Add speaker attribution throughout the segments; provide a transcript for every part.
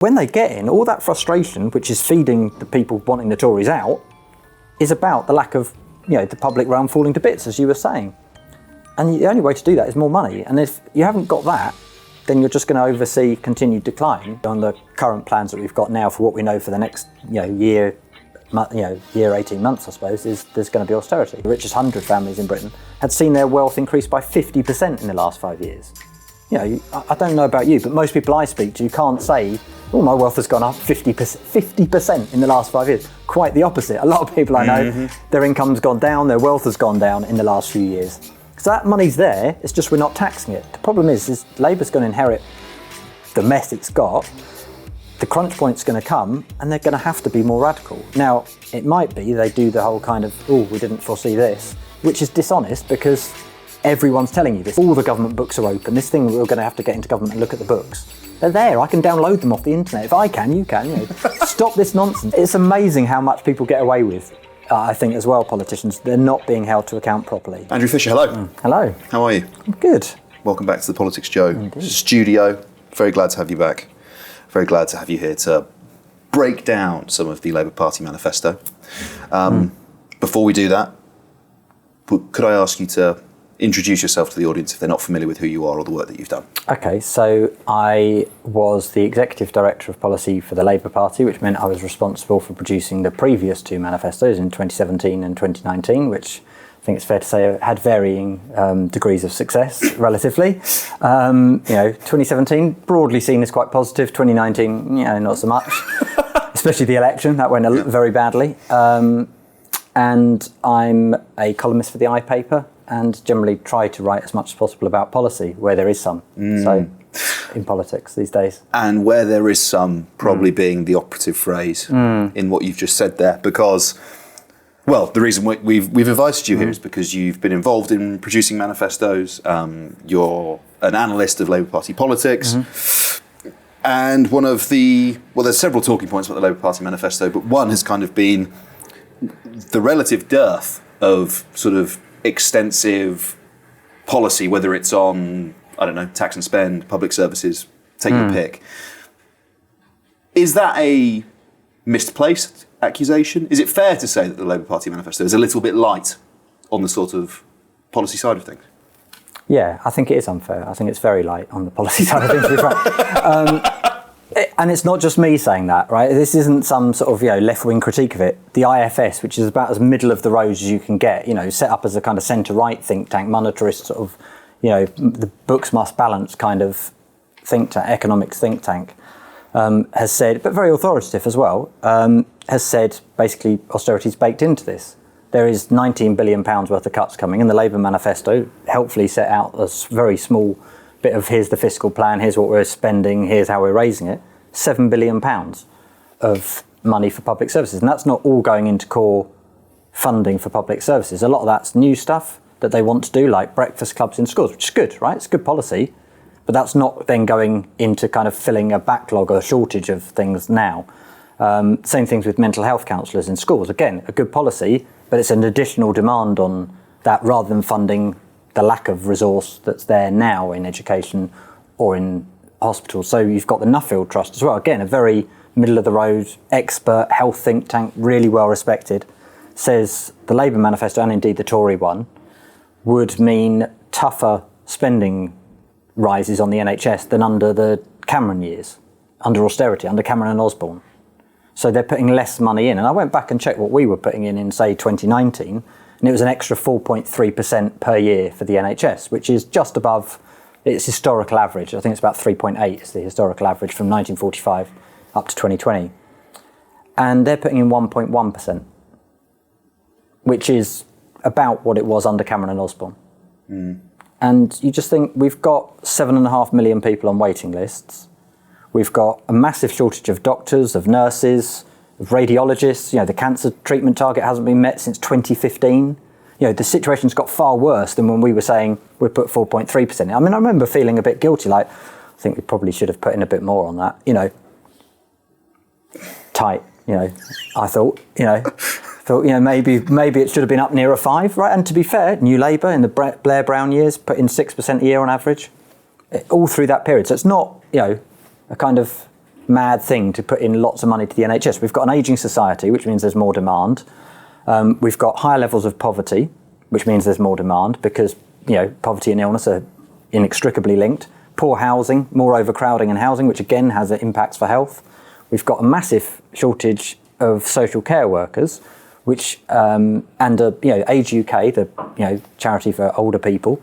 Speaker 1: When they get in, all that frustration, which is feeding the people wanting the Tories out, is about the lack of, the public realm falling to bits, as you were saying. And the only way to do that is more money. And if you haven't got that, then you're just going to oversee continued decline on the current plans that we've got now for what we know for the next, year, 18 months, I suppose, is there's going to be austerity. The richest 100 families in Britain had seen their wealth increase by 50% in the last 5 years. I don't know about you, but most people I speak to can't say, oh, my wealth has gone up 50% in the last 5 years. Quite the opposite. A lot of people I know, their income's gone down, their wealth has gone down in the last few years. So that money's there, it's just we're not taxing it. The problem is Labour's going to inherit the mess it's got, the crunch point's going to come, and they're going to have to be more radical. Now, it might be they do the whole kind of, we didn't foresee this, which is dishonest because everyone's telling you this. All the government books are open. This thing, we're going to have to get into government and look at the books. They're there. I can download them off the internet. If I can, you can. Stop this nonsense. It's amazing how much people get away with. I think as well, politicians, they're not being held to account properly.
Speaker 2: Andrew Fisher, hello.
Speaker 1: Hello.
Speaker 2: How are you?
Speaker 1: I'm good.
Speaker 2: Welcome back to the PoliticsJOE studio. Very glad to have you back. Very glad to have you here to break down some of the Labour Party manifesto. Before we do that, could I ask you to introduce yourself to the audience if they're not familiar with who you are or the work that you've done?
Speaker 1: Okay, so I was the Executive Director of Policy for the Labour Party, which meant I was responsible for producing the previous two manifestos in 2017 and 2019, which I think it's fair to say had varying degrees of success, relatively. 2017, broadly seen as quite positive. 2019, not so much, especially the election. That went very badly. And I'm a columnist for the iPaper, and generally try to write as much as possible about policy, where there is some. So, in politics these days.
Speaker 2: And where there is some, probably being the operative phrase in what you've just said there, because, well, the reason we've invited you here is because you've been involved in producing manifestos. You're an analyst of Labour Party politics. And one of there's several talking points about the Labour Party manifesto, but one has kind of been the relative dearth of sort of extensive policy, whether it's on, tax and spend, public services, take your pick. Is that a misplaced accusation? Is it fair to say that the Labour Party manifesto is a little bit light on the sort of policy side of things?
Speaker 1: Yeah, I think it is unfair. I think it's very light on the policy side of things, to be frank. And it's not just me saying that, right? This isn't some sort of left-wing critique of it. The IFS, which is about as middle of the road as you can get, set up as a kind of centre-right think tank, monetarist sort of, the books must balance kind of think tank, economics think tank, has said, but very authoritative as well, has said basically austerity's baked into this. There is £19 billion worth of cuts coming, and the Labour manifesto helpfully set out a very small bit of here's the fiscal plan, here's what we're spending, here's how we're raising it. £7 billion of money for public services. And that's not all going into core funding for public services. A lot of that's new stuff that they want to do, like breakfast clubs in schools, which is good, right? It's good policy. But that's not then going into kind of filling a backlog or a shortage of things now. Same things with mental health counsellors in schools. Again, a good policy, but it's an additional demand on that rather than funding the lack of resource that's there now in education or in hospitals. So you've got the Nuffield Trust as well. Again, a very middle-of-the-road expert health think tank, really well respected, says the Labour manifesto, and indeed the Tory one, would mean tougher spending rises on the NHS than under the Cameron years, under austerity, under Cameron and Osborne. So they're putting less money in. And I went back and checked what we were putting in, say, 2019, and it was an extra 4.3% per year for the NHS, which is just above its historical average. I think it's about 3.8 is the historical average from 1945 up to 2020. And they're putting in 1.1%, which is about what it was under Cameron and Osborne. And you just think, we've got 7.5 million people on waiting lists. We've got a massive shortage of doctors, of nurses, of radiologists. The cancer treatment target hasn't been met since 2015. The situation's got far worse than when we were saying we put 4.3% in. I mean, I remember feeling a bit guilty, like, I think we probably should have put in a bit more on that. Tight, I thought, maybe it should have been up near a 5, right? And to be fair, New Labour in the Blair Brown years put in 6% a year on average, all through that period. So it's not, a kind of mad thing to put in lots of money to the NHS. We've got an ageing society, which means there's more demand. We've got higher levels of poverty, which means there's more demand because, poverty and illness are inextricably linked. Poor housing, more overcrowding in housing, which again has impacts for health. We've got a massive shortage of social care workers, which Age UK, the charity for older people,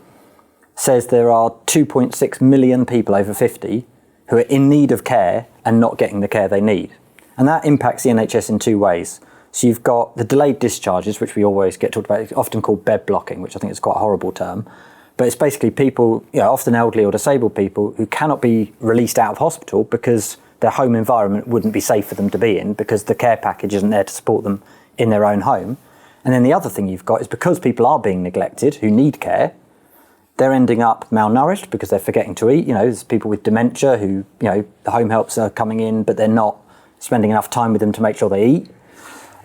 Speaker 1: says there are 2.6 million people over 50 who are in need of care and not getting the care they need. And that impacts the NHS in two ways. So you've got the delayed discharges, which we always get talked about, it's often called bed blocking, which I think is quite a horrible term. But it's basically people, often elderly or disabled people, who cannot be released out of hospital because their home environment wouldn't be safe for them to be in because the care package isn't there to support them in their own home. And then the other thing you've got is because people are being neglected who need care, they're ending up malnourished because they're forgetting to eat. There's people with dementia who, the home helps are coming in, but they're not spending enough time with them to make sure they eat.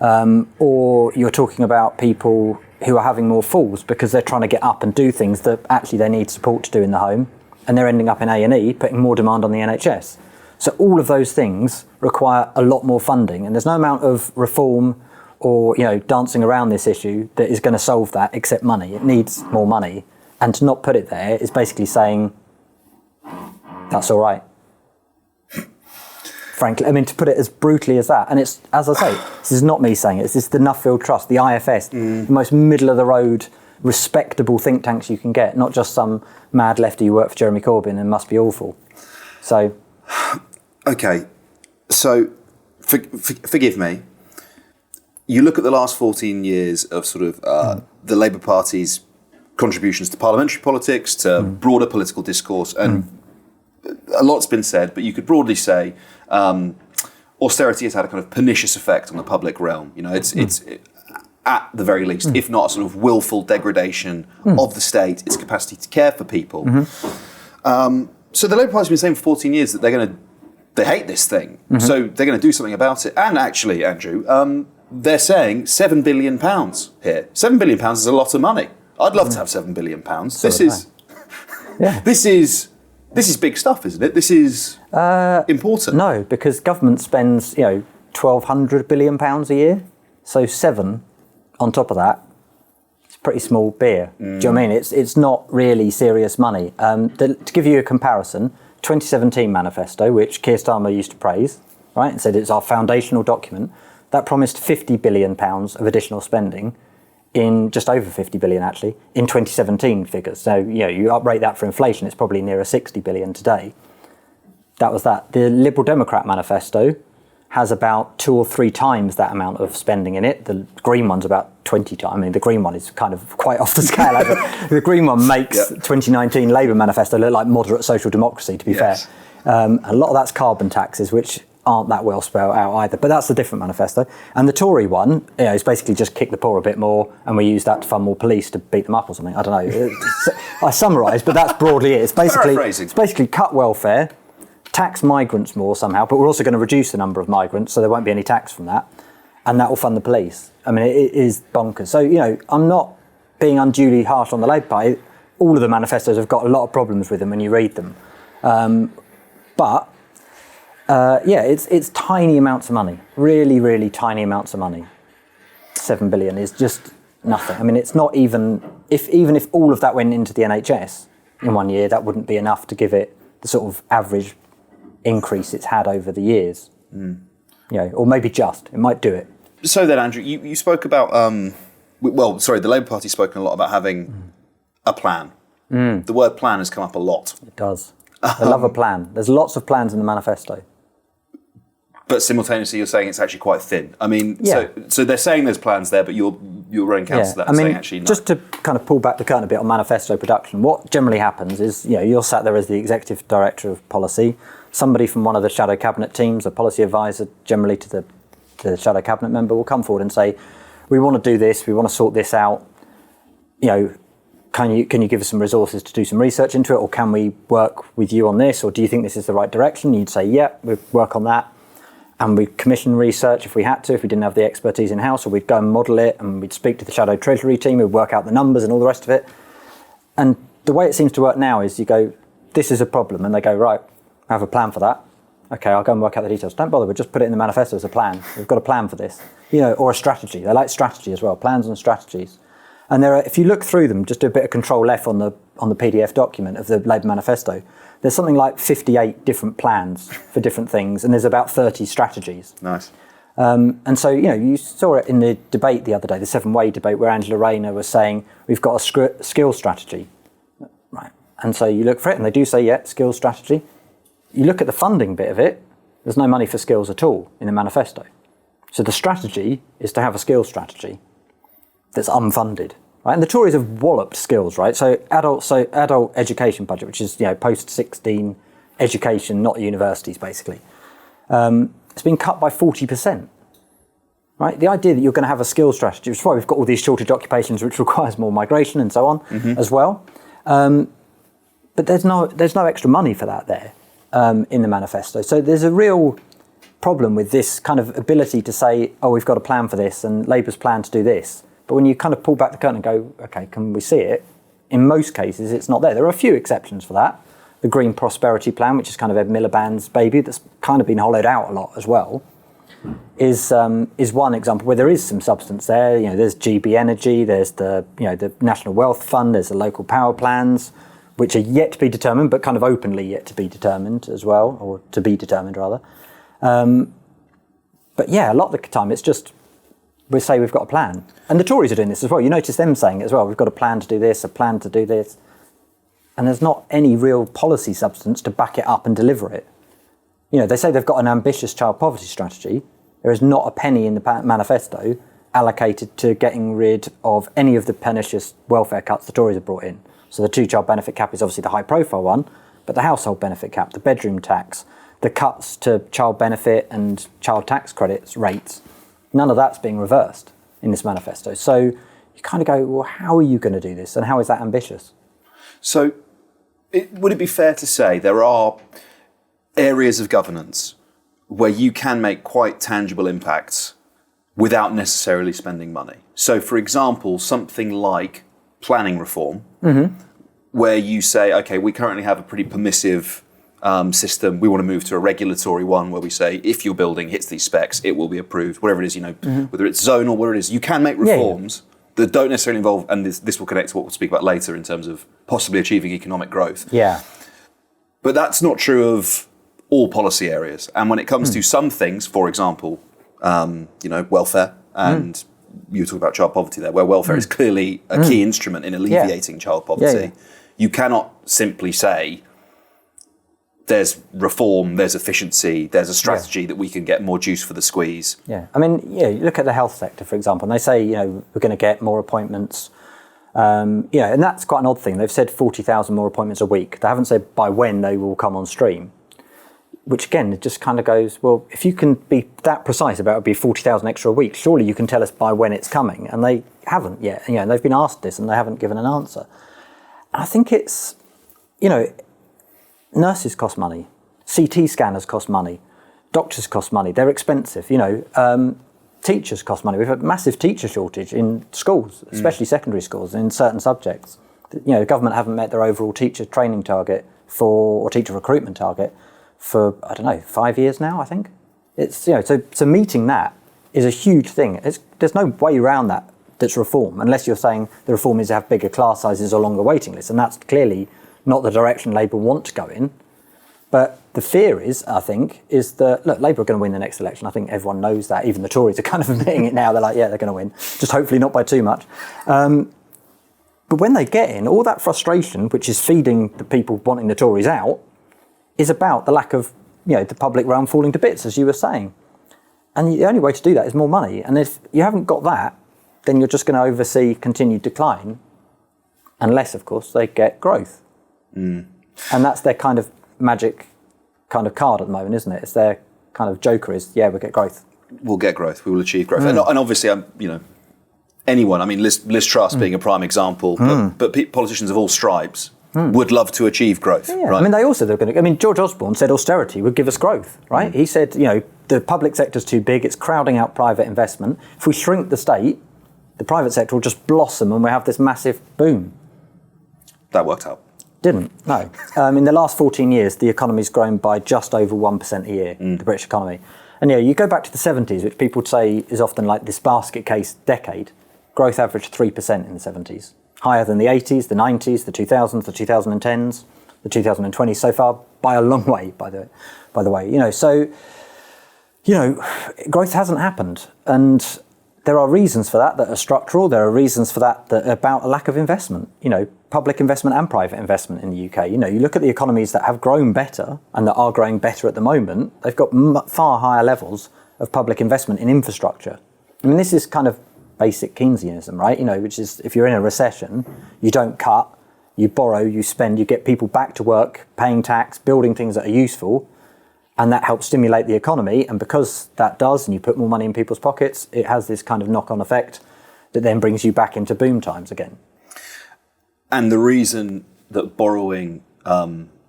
Speaker 1: Or you're talking about people who are having more falls because they're trying to get up and do things that actually they need support to do in the home, and they're ending up in A&E, putting more demand on the NHS. So all of those things require a lot more funding, and there's no amount of reform or dancing around this issue that is going to solve that except money. It needs more money. And to not put it there is basically saying, that's all right. Frankly, to put it as brutally as that. And it's, as I say, this is not me saying it, it's the Nuffield Trust, the IFS, the most middle-of-the-road, respectable think tanks you can get, not just some mad lefty who worked for Jeremy Corbyn and must be awful. So...
Speaker 2: Okay, so forgive me. You look at the last 14 years of sort of the Labour Party's contributions to parliamentary politics, to broader political discourse, and a lot's been said, but you could broadly say austerity has had a kind of pernicious effect on the public realm. It's at the very least, if not a sort of willful degradation of the state, its capacity to care for people. So the Labour Party's been saying for 14 years that they hate this thing, so they're going to do something about it. And actually, Andrew, they're saying £7 billion here. £7 billion is a lot of money. I'd love to have £7 billion. This is big stuff, isn't it? This is important.
Speaker 1: No, because government spends £1,200 billion a year, so 7 on top of that. It's pretty small beer. Do you know what I mean? It's not really serious money. To give you a comparison, 2017 manifesto, which Keir Starmer used to praise, right, and said it's our foundational document, that promised £50 billion of additional spending in just over 50 billion actually in 2017 figures. So you uprate that for inflation, it's probably nearer 60 billion today. That was that. The Liberal Democrat manifesto has about 2 or 3 times that amount of spending in it. The Green one's about 20 times. The Green one is kind of quite off the scale. The Green one makes 2019 Labour manifesto look like moderate social democracy, to be fair. A lot of that's carbon taxes, which aren't that well spelled out either. But that's a different manifesto. And the Tory one is basically just kick the poor a bit more, and we use that to fund more police to beat them up or something. I don't know. I summarise, but that's broadly it. It's basically cut welfare, tax migrants more somehow, but we're also going to reduce the number of migrants, so there won't be any tax from that, and that will fund the police. It is bonkers. So, I'm not being unduly harsh on the Labour Party. All of the manifestos have got a lot of problems with them when you read them. It's tiny amounts of money, really, really tiny amounts of money. 7 billion is just nothing. It's not even if all of that went into the NHS in 1 year, that wouldn't be enough to give it the sort of average increase it's had over the years. Or maybe it might do it.
Speaker 2: So then, Andrew, you spoke about, the Labour Party's spoken a lot about having a plan. The word plan has come up a lot.
Speaker 1: It does. I love a plan. There's lots of plans in the manifesto.
Speaker 2: But simultaneously, you're saying it's actually quite thin. So they're saying there's plans there, but you're running counter to that and saying actually no.
Speaker 1: Just to kind of pull back the curtain a bit on manifesto production, what generally happens is, you're sat there as the executive director of policy. Somebody from one of the shadow cabinet teams, a policy advisor generally to the shadow cabinet member, will come forward and say, we want to do this, we want to sort this out. Can you give us some resources to do some research into it, or can we work with you on this, or do you think this is the right direction? You'd say, yeah, we'd work on that. And we'd commission research if we had to, if we didn't have the expertise in-house, or we'd go and model it, and we'd speak to the shadow treasury team, who'd work out the numbers and all the rest of it. And the way it seems to work now is you go, this is a problem, and they go, right, I have a plan for that. Okay, I'll go and work out the details. Don't bother, we'll just put it in the manifesto as a plan. We've got a plan for this. Or a strategy. They like strategy as well, plans and strategies. And there are, if you look through them, just do a bit of control F on the PDF document of the Labour manifesto, there's something like 58 different plans for different things, and there's about 30 strategies.
Speaker 2: Nice.
Speaker 1: And so, you saw it in the debate the other day, the 7-way debate, where Angela Rayner was saying, we've got a skill strategy. Right. And so you look for it, and they do say, yeah, skill strategy. You look at the funding bit of it, there's no money for skills at all in the manifesto. So the strategy is to have a skills strategy that's unfunded, right? And the Tories have walloped skills, right? So adult education budget, which is post-16 education, not universities, basically. It's been cut by 40%, right? The idea that you're going to have a skills strategy, which is why we've got all these shortage occupations, which requires more migration and so on as well. But there's no extra money for that there in the manifesto. So there's a real problem with this kind of ability to say, oh, we've got a plan for this, and Labour's plan to do this. But when you kind of pull back the curtain and go, okay, can we see it? In most cases, it's not there. There are a few exceptions for that. The Green Prosperity Plan, which is kind of Ed Miliband's baby, that's kind of been hollowed out a lot as well, is one example where there is some substance there. There's GB Energy, there's the National Wealth Fund, there's the local power plans, which are yet to be determined, but kind of openly yet to be determined as well, or to be determined rather. But yeah, a lot of the time it's just, we say we've got a plan. And the Tories are doing this as well. You notice them saying it as well, we've got a plan to do this, a plan to do this. And there's not any real policy substance to back it up and deliver it. They say they've got an ambitious child poverty strategy. There is not a penny in the manifesto allocated to getting rid of any of the pernicious welfare cuts the Tories have brought in. So the 2-child benefit cap is obviously the high profile one, but the household benefit cap, the bedroom tax, the cuts to child benefit and child tax credits rates, none of that's being reversed in this manifesto. So you kind of go, well, how are you going to do this? And how is that ambitious?
Speaker 2: So would it be fair to say there are areas of governance where you can make quite tangible impacts without necessarily spending money? So, for example, something like planning reform, where you say, okay, we currently have a pretty permissive system. We want to move to a regulatory one where we say, if your building hits these specs, it will be approved, whatever it is, whether it's zone or whatever it is. You can make reforms that don't necessarily involve, and this will connect to what we'll speak about later in terms of possibly achieving economic growth.
Speaker 1: Yeah.
Speaker 2: But that's not true of all policy areas. And when it comes to some things, for example, welfare, and you were talking about child poverty there, where welfare is clearly a key instrument in alleviating child poverty, you cannot simply say, there's reform, there's efficiency, there's a strategy that we can get more juice for the squeeze.
Speaker 1: Yeah, I mean, you look at the health sector, for example, and they say, we're going to get more appointments. And that's quite an odd thing. They've said 40,000 more appointments a week. They haven't said by when they will come on stream, which again, it just kind of goes, well, if you can be that precise about it would be 40,000 extra a week, surely you can tell us by when it's coming. And they haven't yet. They've been asked this and they haven't given an answer. And I think it's, nurses cost money, CT scanners cost money, doctors cost money, they're expensive, teachers cost money. We've had a massive teacher shortage in schools, especially secondary schools, in certain subjects. The government haven't met their overall teacher training target or teacher recruitment target for, 5 years now, I think. It's, so meeting that is a huge thing. There's no way around that's reform, unless you're saying the reform is to have bigger class sizes or longer waiting lists, and that's clearly not the direction Labour want to go in. But the fear is, I think, is that, look, Labour are going to win the next election. I think everyone knows that. Even the Tories are kind of admitting it now. They're like, yeah, they're going to win. Just hopefully not by too much. But when they get in, all that frustration, which is feeding the people wanting the Tories out, is about the lack of, the public realm falling to bits, as you were saying. And the only way to do that is more money. And if you haven't got that, then you're just going to oversee continued decline, unless, of course, they get growth. And that's their kind of magic kind of card at the moment, isn't it? It's their kind of joker is, we'll get growth. We'll get growth. We will achieve growth. And obviously, anyone, Liz Truss being a prime example, but politicians of all stripes would love to achieve growth. Yeah. Right? They also, George Osborne said austerity would give us growth, right? He said, the public sector's too big, it's crowding out private investment. If we shrink the state, the private sector will just blossom and we'll have this massive boom.
Speaker 2: That worked out.
Speaker 1: Didn't, no. In the last 14 years, the economy's grown by just over 1% a year, the British economy. And you go back to the 70s, which people would say is often like this basket case decade. Growth averaged 3% in the 70s. Higher than the 80s, the 90s, the 2000s, the 2010s, the 2020s so far, by a long way, by the way. So growth hasn't happened. And there are reasons for that are structural. There are reasons for that are about a lack of investment, public investment and private investment in the UK. You look at the economies that have grown better and that are growing better at the moment, they've got far higher levels of public investment in infrastructure. I mean, this is kind of basic Keynesianism, right? Which is if you're in a recession, you don't cut, you borrow, you spend, you get people back to work, paying tax, building things that are useful, and that helps stimulate the economy. And because that does, and you put more money in people's pockets, it has this kind of knock-on effect that then brings you back into boom times again.
Speaker 2: And the reason that borrowing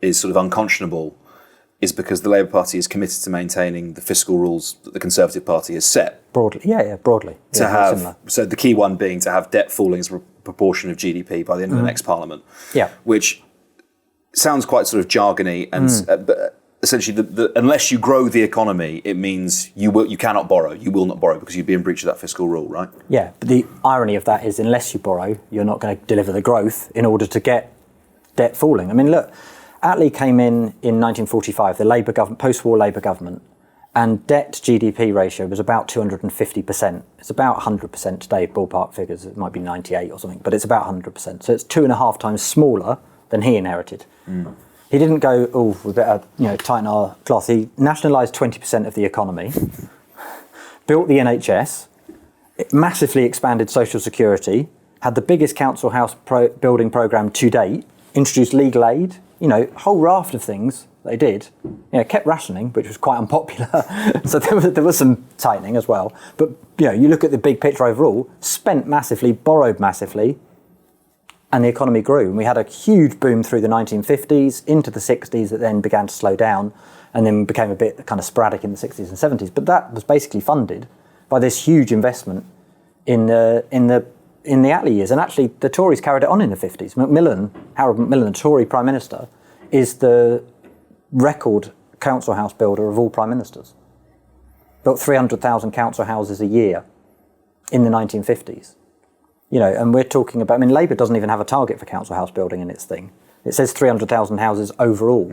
Speaker 2: is sort of unconscionable is because the Labour Party is committed to maintaining the fiscal rules that the Conservative Party has set.
Speaker 1: Broadly, broadly.
Speaker 2: So the key one being to have debt falling as a proportion of GDP by the end of the next Parliament. Yeah. Which sounds quite sort of jargony, and but essentially, unless you grow the economy, it means you cannot borrow. You will not borrow because you'd be in breach of that fiscal rule, right?
Speaker 1: Yeah, but the irony of that is unless you borrow, you're not going to deliver the growth in order to get debt falling. I mean, look, Attlee came in 1945, the Labour government, post-war Labour government, and debt to GDP ratio was about 250%. It's about 100% today, ballpark figures. It might be 98 or something, but it's about 100%. So it's 2.5 times smaller than he inherited. He didn't go, we better tighten our cloth. He nationalised 20% of the economy, built the NHS, massively expanded social security, had the biggest council house building programme to date, introduced legal aid, a whole raft of things they did. Kept rationing, which was quite unpopular. So there was some tightening as well. But you look at the big picture overall, spent massively, borrowed massively, and the economy grew. And we had a huge boom through the 1950s, into the 60s, that then began to slow down, and then became a bit kind of sporadic in the 60s and 70s. But that was basically funded by this huge investment in the Attlee years. And actually, the Tories carried it on in the 50s. Harold Macmillan, the Tory Prime Minister, is the record council house builder of all Prime Ministers. Built 300,000 council houses a year in the 1950s. And we're talking about, Labour doesn't even have a target for council house building in its thing. It says 300,000 houses overall,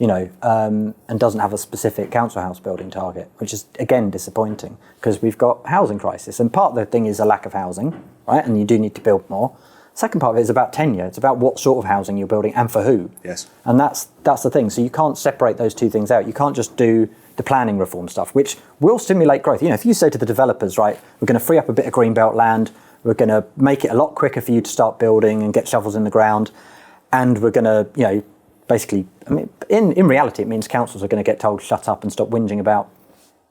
Speaker 1: and doesn't have a specific council house building target, which is, again, disappointing because we've got housing crisis. And part of the thing is a lack of housing, right? And you do need to build more. Second part of it is about tenure. It's about what sort of housing you're building and for who.
Speaker 2: Yes.
Speaker 1: And that's the thing. So you can't separate those two things out. You can't just do the planning reform stuff, which will stimulate growth. If you say to the developers, right, we're going to free up a bit of greenbelt land, we're going to make it a lot quicker for you to start building and get shovels in the ground, and we're going to, basically, in reality, it means councils are going to get told shut up and stop whinging about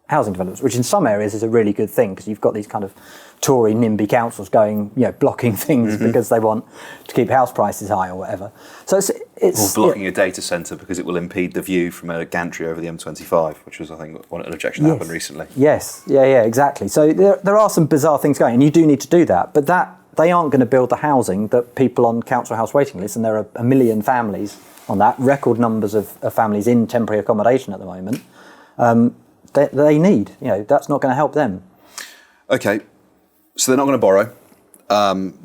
Speaker 1: housing developments, which in some areas is a really good thing because you've got these kind of Tory NIMBY councils going, blocking things because they want to keep house prices high or whatever. So it's
Speaker 2: or blocking a data centre because it will impede the view from a gantry over the M25, which was, I think, an objection that happened recently.
Speaker 1: Yes, exactly. So there are some bizarre things going, and you do need to do that, but they aren't going to build the housing that people on council house waiting lists, and there are 1 million families on that, record numbers of families in temporary accommodation at the moment. They need, that's not going to help them.
Speaker 2: Okay, so they're not going to borrow.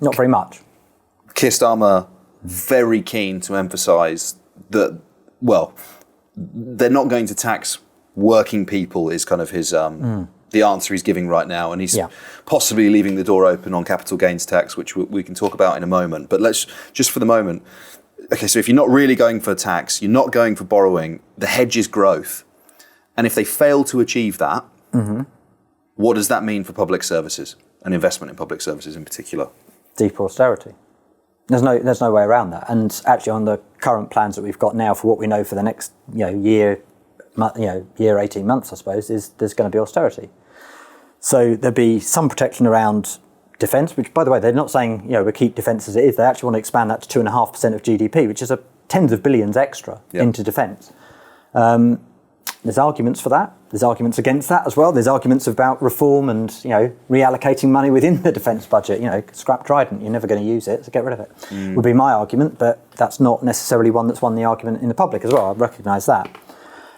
Speaker 1: Not very much.
Speaker 2: Keir Starmer, very keen to emphasise that, they're not going to tax working people is kind of his the answer he's giving right now. And he's possibly leaving the door open on capital gains tax, which we can talk about in a moment. But let's just for the moment, okay, so if you're not really going for tax, you're not going for borrowing, the hedge is growth. And if they fail to achieve that, what does that mean for public services and investment in public services in particular?
Speaker 1: Deeper austerity. There's no way around that. And actually, on the current plans that we've got now for what we know for the next year, 18 months, I suppose, there's going to be austerity. So there'll be some protection around defence, which, by the way, they're not saying we keep defence as it is. They actually want to expand that to 2.5% of GDP, which is tens of billions extra into defence. There's arguments for that. There's arguments against that as well. There's arguments about reform and, reallocating money within the defence budget. Scrap Trident, you're never going to use it, so get rid of it. Would be my argument, but that's not necessarily one that's won the argument in the public as well. I recognise that.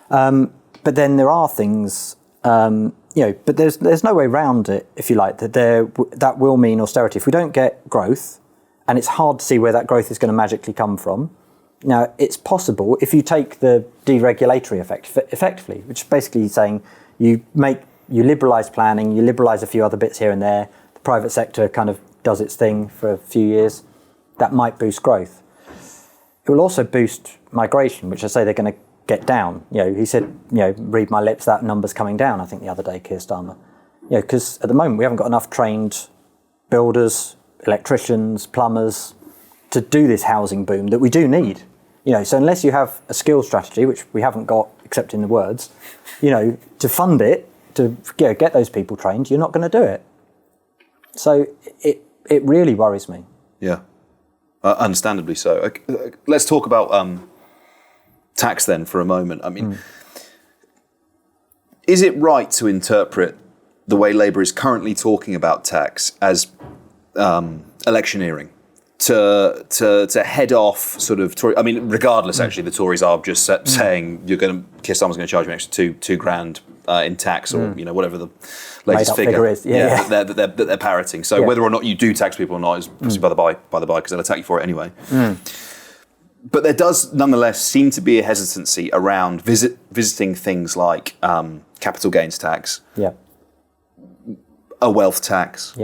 Speaker 1: But then there are things, but there's no way around it, if you like, that will mean austerity. If we don't get growth, and it's hard to see where that growth is going to magically come from. Now, it's possible if you take the deregulatory effect effectively, which is basically saying you liberalise planning, you liberalise a few other bits here and there, the private sector kind of does its thing for a few years, that might boost growth. It will also boost migration, which I say they're going to get down. He said, read my lips, that number's coming down, I think the other day, Keir Starmer. Because at the moment we haven't got enough trained builders, electricians, plumbers to do this housing boom that we do need. So unless you have a skills strategy, which we haven't got except in the words, to fund it, to get those people trained, you're not going to do it. So it really worries me.
Speaker 2: Yeah, understandably so. Let's talk about tax then for a moment. I mean, is it right to interpret the way Labour is currently talking about tax as electioneering? To head off sort of Tory, I mean, regardless, actually, the Tories are just saying Keir Starmer's going to charge you an extra two grand in tax, or whatever the latest figure
Speaker 1: is.
Speaker 2: That they're parroting. So whether or not you do tax people or not is obviously by the by, because they'll attack you for it anyway. But there does nonetheless seem to be a hesitancy around visiting things like capital gains tax, a wealth tax.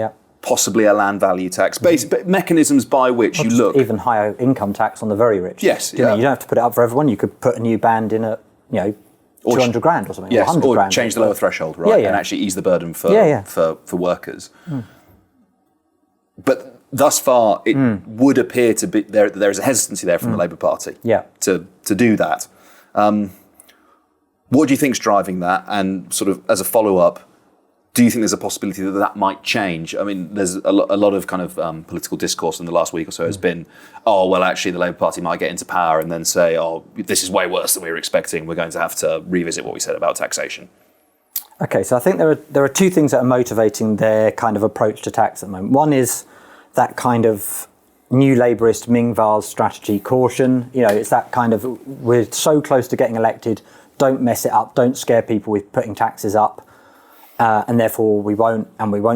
Speaker 2: Possibly a land value tax, mechanisms by which you look.
Speaker 1: Even higher income tax on the very rich.
Speaker 2: Yes,
Speaker 1: you don't have to put it up for everyone. You could put a new band in at 200 grand or something.
Speaker 2: Yes,
Speaker 1: or 100 grand.
Speaker 2: Change the lower threshold, right, and actually ease the burden for workers. But thus far, it would appear to be there is a hesitancy there from the Labour Party to do that. What do you think's driving that? And sort of as a follow-up, do you think there's a possibility that might change? I mean, there's a lot of kind of political discourse in the last week or so has been, actually the Labour Party might get into power and then say, this is way worse than we were expecting. We're going to have to revisit what we said about taxation.
Speaker 1: Okay, so I think there are two things that are motivating their kind of approach to tax at the moment. One is that kind of new Labourist Ming Vase strategy, caution. It's that kind of, we're so close to getting elected, don't mess it up, don't scare people with putting taxes up. And therefore we won't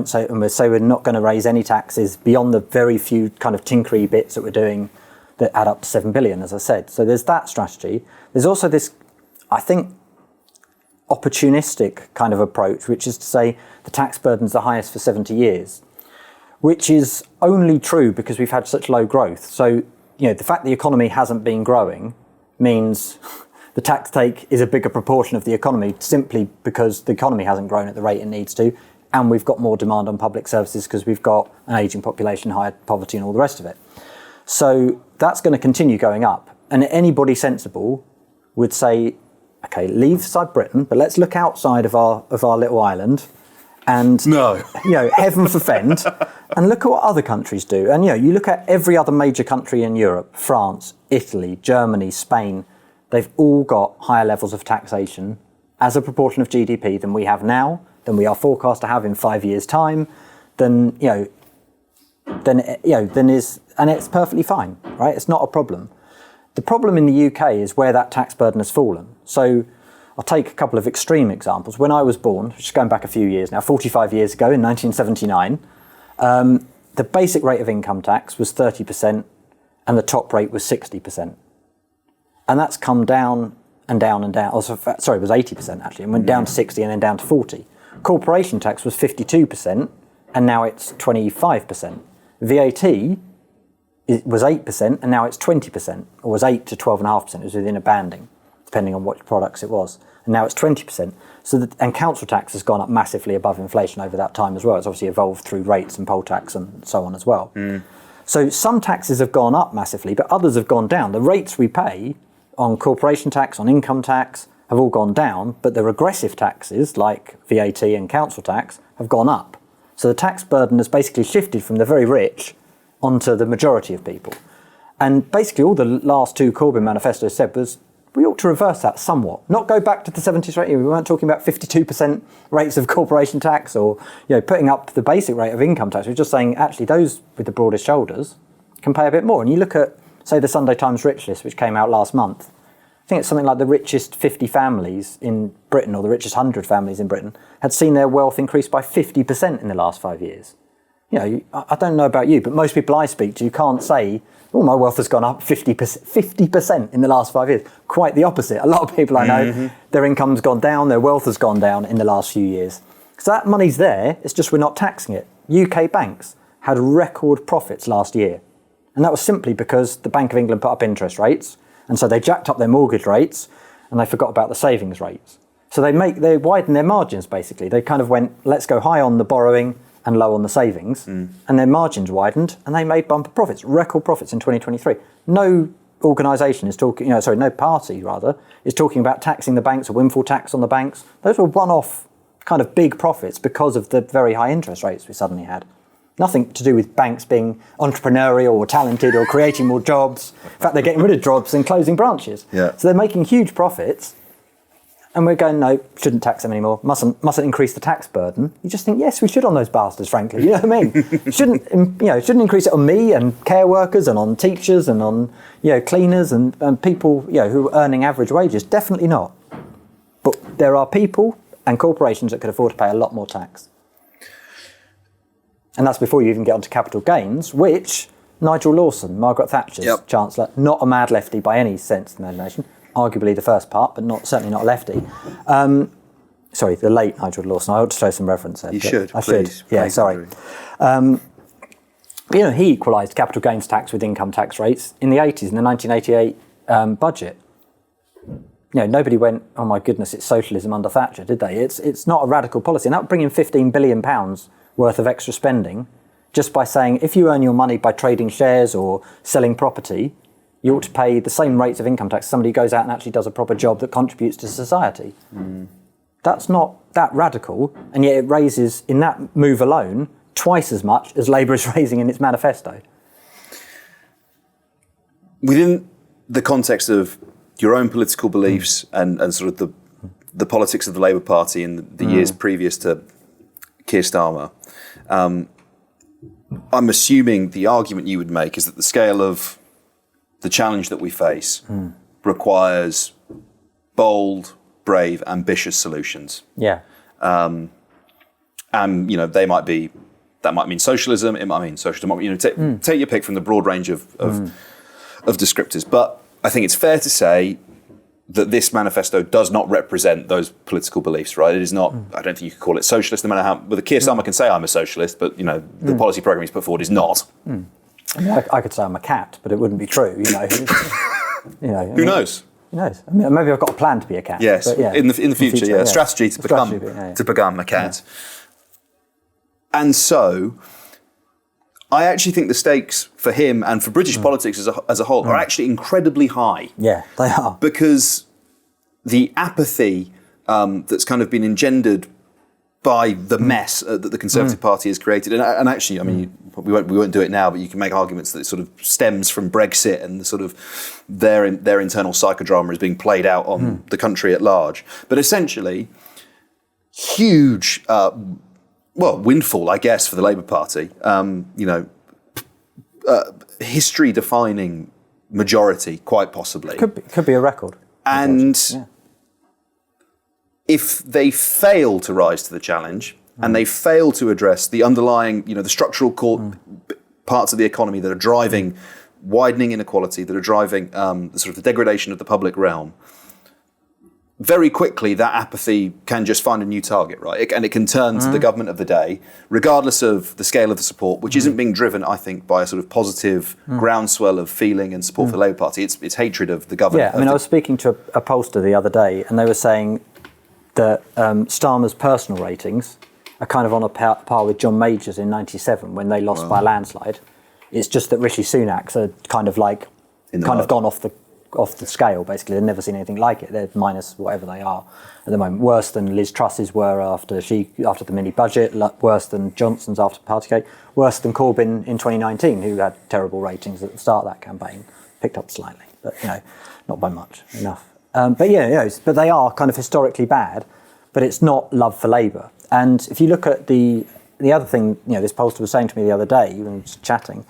Speaker 1: say, and we're not going to raise any taxes beyond the very few kind of tinkery bits that we're doing that add up to 7 billion, as I said. So there's that strategy. There's also this, I think, opportunistic kind of approach, which is to say the tax burden's the highest for 70 years, which is only true because we've had such low growth. So, the fact the economy hasn't been growing means the tax take is a bigger proportion of the economy simply because the economy hasn't grown at the rate it needs to, and we've got more demand on public services because we've got an ageing population, higher poverty and all the rest of it. So that's going to continue going up. And anybody sensible would say, okay, leave aside Britain, but let's look outside of our little island and, heaven forfend, and look at what other countries do. And, you look at every other major country in Europe, France, Italy, Germany, Spain, they've all got higher levels of taxation as a proportion of GDP than we have now, than we are forecast to have in 5 years' time, and it's perfectly fine, right? It's not a problem. The problem in the UK is where that tax burden has fallen. So I'll take a couple of extreme examples. When I was born, which is going back a few years now, 45 years ago in 1979, the basic rate of income tax was 30% and the top rate was 60%. And that's come down and down and down. It was 80% actually, and went down to 60 and then down to 40. Corporation tax was 52% and now it's 25%. VAT was 8% and now it's 20%, or was 8 to 12.5%. It was within a banding, depending on what products it was. And now it's 20%. And council tax has gone up massively above inflation over that time as well. It's obviously evolved through rates and poll tax and so on as well. So some taxes have gone up massively, but others have gone down. The rates we pay on corporation tax, on income tax, have all gone down, but the regressive taxes like VAT and council tax have gone up. So the tax burden has basically shifted from the very rich onto the majority of people. And basically all the last two Corbyn manifestos said was, we ought to reverse that somewhat. Not go back to the 70s rate. We weren't talking about 52% rates of corporation tax or putting up the basic rate of income tax. We're just saying actually those with the broadest shoulders can pay a bit more. And you look at, say, the Sunday Times Rich List, which came out last month. I think it's something like the richest 50 families in Britain or the richest 100 families in Britain had seen their wealth increase by 50% in the last 5 years. I don't know about you, but most people I speak to can't say, oh, my wealth has gone up 50% in the last 5 years. Quite the opposite. A lot of people I know, their income's gone down, their wealth has gone down in the last few years. So that money's there, it's just we're not taxing it. UK banks had record profits last year. And that was simply because the Bank of England put up interest rates, and so they jacked up their mortgage rates, and they forgot about the savings rates. So they widen their margins, basically. They kind of went, let's go high on the borrowing and low on the savings, and their margins widened, and they made bumper profits, record profits in 2023. No organisation is talking, no party rather, is talking about taxing the banks, a windfall tax on the banks. Those were one-off kind of big profits because of the very high interest rates we suddenly had. Nothing to do with banks being entrepreneurial or talented or creating more jobs. In fact, they're getting rid of jobs and closing branches. Yeah. So they're making huge profits. And we're going, no, shouldn't tax them anymore. Mustn't increase the tax burden. You just think, yes, we should on those bastards, frankly. You know what I mean? shouldn't increase it on me and care workers and on teachers and on cleaners and people who are earning average wages. Definitely not. But there are people and corporations that could afford to pay a lot more tax. And that's before you even get onto capital gains, which Nigel Lawson, Margaret Thatcher's Chancellor, not a mad lefty by any sense of the imagination. Arguably the first part, but certainly not a lefty. Sorry, the late Nigel Lawson. I ought to show some reference there.
Speaker 2: You should,
Speaker 1: I
Speaker 2: please.
Speaker 1: should. Yeah, sorry. But, he equalised capital gains tax with income tax rates in the 80s, in the 1988 budget. Nobody went, oh my goodness, it's socialism under Thatcher, did they? It's not a radical policy. And that would bring in £15 billion worth of extra spending just by saying, if you earn your money by trading shares or selling property, you ought to pay the same rates of income tax as somebody who goes out and actually does a proper job that contributes to society. That's not that radical, and yet it raises, in that move alone, twice as much as Labour is raising in its manifesto.
Speaker 2: Within the context of your own political beliefs and sort of the politics of the Labour Party in the years previous to Keir Starmer, I'm assuming the argument you would make is that the scale of the challenge that we face requires bold, brave, ambitious solutions.
Speaker 1: Yeah.
Speaker 2: And that might mean socialism. It might mean social democracy. Take your pick from the broad range of descriptors. But I think it's fair to say that this manifesto does not represent those political beliefs, right? It is not. I don't think you could call it socialist. No matter how. Whether Keir Starmer can say I'm a socialist, but the policy programme he's put forward is not.
Speaker 1: I mean, I could say I'm a cat, but it wouldn't be true.
Speaker 2: Who knows?
Speaker 1: Who knows? I mean, maybe I've got a plan to be a cat.
Speaker 2: Yes,
Speaker 1: but
Speaker 2: in the future, strategy to become a cat. Yeah. And so, I actually think the stakes for him and for British politics as a whole are actually incredibly high.
Speaker 1: Yeah, they are.
Speaker 2: Because the apathy that's kind of been engendered by the mess that the Conservative Party has created, and actually, I mean, we won't do it now, but you can make arguments that it sort of stems from Brexit and the sort of their internal psychodrama is being played out on the country at large. But essentially, huge, windfall, I guess, for the Labour Party. History-defining majority, quite possibly.
Speaker 1: Could be a record.
Speaker 2: And if they fail to rise to the challenge and they fail to address the underlying, the structural parts of the economy that are driving widening inequality, that are driving the degradation of the public realm, very quickly that apathy can just find a new target, right? And it can turn to the government of the day, regardless of the scale of the support, which isn't being driven, I think, by a sort of positive groundswell of feeling and support for the Labour Party. It's hatred of the government.
Speaker 1: Yeah, I mean, I was speaking to a pollster the other day, and they were saying that Starmer's personal ratings are kind of on a par with John Major's in '97 when they lost by a landslide. It's just that Rishi Sunak's are kind of gone off the scale, basically. They've never seen anything like it. They're minus whatever they are at the moment. Worse than Liz Truss's were after the mini budget, worse than Johnson's after Partygate, worse than Corbyn in 2019, who had terrible ratings at the start of that campaign. Picked up slightly, but not by much, enough. But but they are kind of historically bad, but it's not love for Labour. And if you look at the other thing, this pollster was saying to me the other day, when we were just chatting,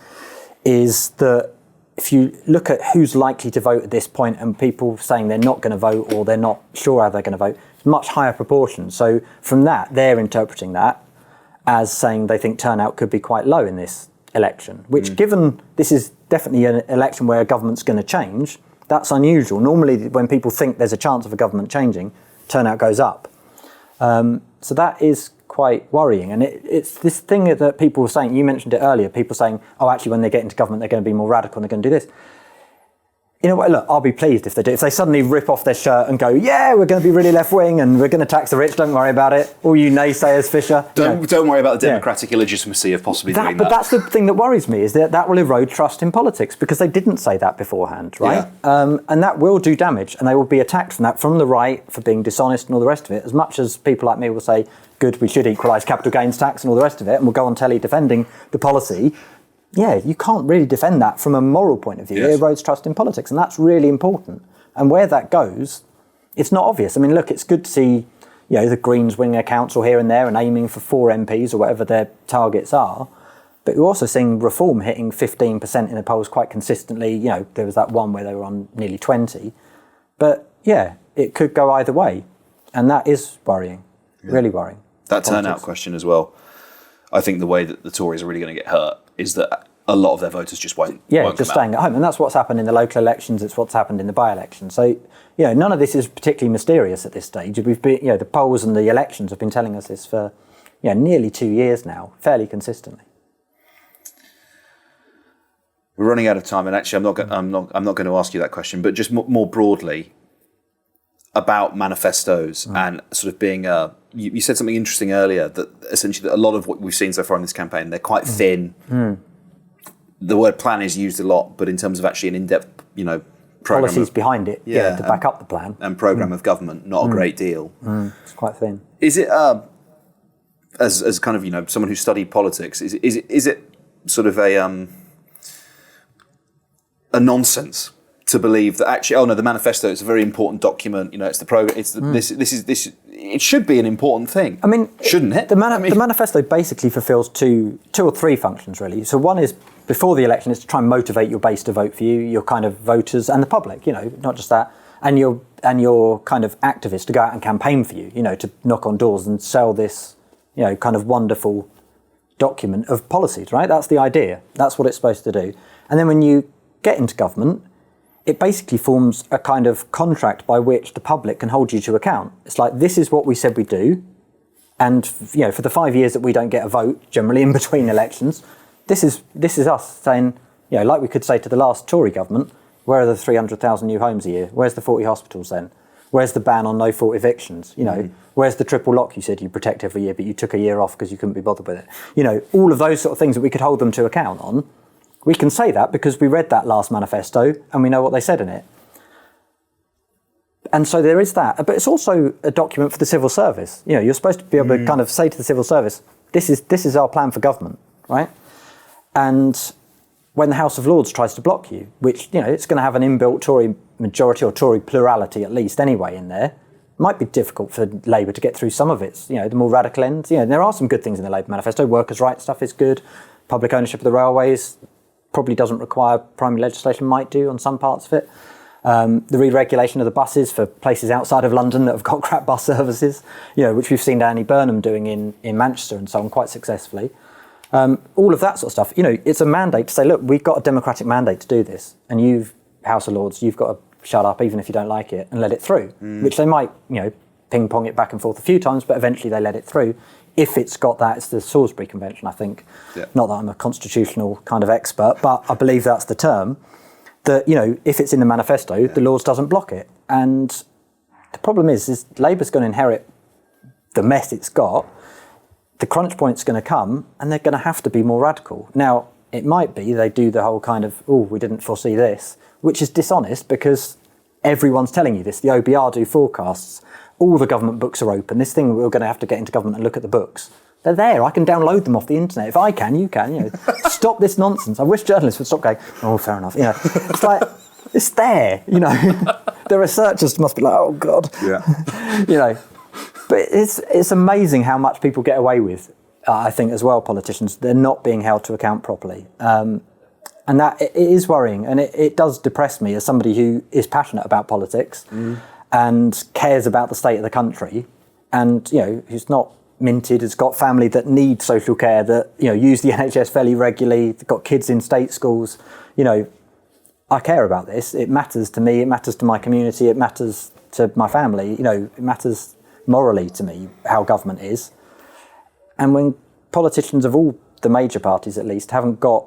Speaker 1: is that if you look at who's likely to vote at this point and people saying they're not going to vote or they're not sure how they're going to vote, it's much higher proportion. So from that, they're interpreting that as saying they think turnout could be quite low in this election, which given this is definitely an election where a government's going to change, that's unusual. Normally when people think there's a chance of a government changing, turnout goes up. So that is quite worrying. And it's this thing that people were saying, you mentioned it earlier, people saying, oh, actually when they get into government, they're going to be more radical and they're going to do this. In a way, look, I'll be pleased if they do. If they suddenly rip off their shirt and go, yeah, we're going to be really left-wing and we're going to tax the rich, don't worry about it. All you naysayers, Fisher.
Speaker 2: Don't worry about the democratic illegitimacy of possibly doing that.
Speaker 1: But that's the thing that worries me, is that will erode trust in politics, because they didn't say that beforehand, right? Yeah. And that will do damage, and they will be attacked from that, from the right, for being dishonest and all the rest of it, as much as people like me will say, good, we should equalise capital gains tax and all the rest of it, and we'll go on telly defending the policy. Yeah, you can't really defend that from a moral point of view. Yes. It erodes trust in politics, and that's really important. And where that goes, it's not obvious. I mean, look, it's good to see, the Greens winning a council here and there and aiming for 4 MPs or whatever their targets are. But you're also seeing Reform hitting 15% in the polls quite consistently. There was that one where they were on nearly 20. But yeah, it could go either way. And that is worrying, really worrying.
Speaker 2: That turnout question as well. I think the way that the Tories are really going to get hurt is that a lot of their voters just won't
Speaker 1: just staying at home. And that's what's happened in the local elections. It's what's happened in the by-election. So, none of this is particularly mysterious at this stage. We've been, the polls and the elections have been telling us this for, nearly 2 years now, fairly consistently.
Speaker 2: We're running out of time, and actually, I'm not going to ask you that question, but just more broadly about manifestos and sort of being you said something interesting earlier, that essentially that a lot of what we've seen so far in this campaign, they're quite thin. The word plan is used a lot, but in terms of actually an in-depth, program
Speaker 1: policies behind it, to back up the plan
Speaker 2: and program of government, not a great deal.
Speaker 1: It's quite thin.
Speaker 2: Is it as kind of someone who studied politics? Is it sort of a nonsense to believe that actually, the manifesto is a very important document. It's the program. It's the, this. It should be an important thing. I mean, shouldn't it?
Speaker 1: The manifesto basically fulfills two or three functions, really. So one is, before the election, is to try and motivate your base to vote for you, your kind of voters and the public. Not just that, and your kind of activists to go out and campaign for you. To knock on doors and sell this, kind of wonderful document of policies. Right? That's the idea. That's what it's supposed to do. And then when you get into government, it basically forms a kind of contract by which the public can hold you to account. It's like, this is what we said we'd do. And, for the 5 years that we don't get a vote, generally in between elections, this is us saying, like we could say to the last Tory government, where are the 300,000 new homes a year? Where's the 40 hospitals then? Where's the ban on no-fault evictions? Where's the triple lock you said you protect every year, but you took a year off because you couldn't be bothered with it? All of those sort of things that we could hold them to account on. We can say that because we read that last manifesto and we know what they said in it. And so there is that. But it's also a document for the civil service. You're supposed to be able to kind of say to the civil service, this is our plan for government, right? And when the House of Lords tries to block you, which, it's going to have an inbuilt Tory majority or Tory plurality at least anyway in there, it might be difficult for Labour to get through some of its, the more radical ends. There are some good things in the Labour manifesto. Workers' rights stuff is good. Public ownership of the railways probably doesn't require primary legislation, might do on some parts of it. The re-regulation of the buses for places outside of London that have got crap bus services, which we've seen Danny Burnham doing in Manchester and so on quite successfully. All of that sort of stuff. It's a mandate to say, look, we've got a democratic mandate to do this, and you've, House of Lords, you've got to shut up even if you don't like it and let it through, which they might, ping-pong it back and forth a few times, but eventually they let it through. If it's got that, it's the Salisbury Convention, I think. Yeah. Not that I'm a constitutional kind of expert, but I believe that's the term. That, if it's in the manifesto, the Lords doesn't block it. And the problem is Labour's going to inherit the mess it's got. The crunch point's going to come, and they're going to have to be more radical. Now, it might be they do the whole kind of, we didn't foresee this, which is dishonest because everyone's telling you this. The OBR do forecasts. All the government books are open. This thing, we're going to have to get into government and look at the books. They're there. I can download them off the internet. If I can, you can. Stop this nonsense. I wish journalists would stop going, fair enough. It's like, it's there, The researchers must be like, oh God.
Speaker 2: Yeah.
Speaker 1: You know, but it's amazing how much people get away with. I think as well, politicians, they're not being held to account properly. And that it is worrying, and it does depress me as somebody who is passionate about politics and cares about the state of the country, and who's not minted, has got family that need social care, that use the NHS fairly regularly, got kids in state schools. I care about this. It matters to me. It matters to my community. It matters to my family. It matters morally to me how government is. And when politicians of all the major parties, at least, haven't got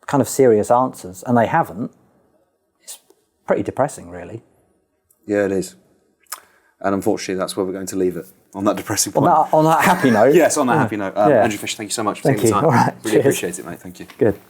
Speaker 1: kind of serious answers, and they haven't, it's pretty depressing, really.
Speaker 2: Yeah, it is. And unfortunately, that's where we're going to leave it, on that depressing point.
Speaker 1: On that happy note.
Speaker 2: Yes, on that happy note. Andrew Fisher, thank you so much for taking the time.
Speaker 1: All right,
Speaker 2: really appreciate it, mate. Thank you.
Speaker 1: Good.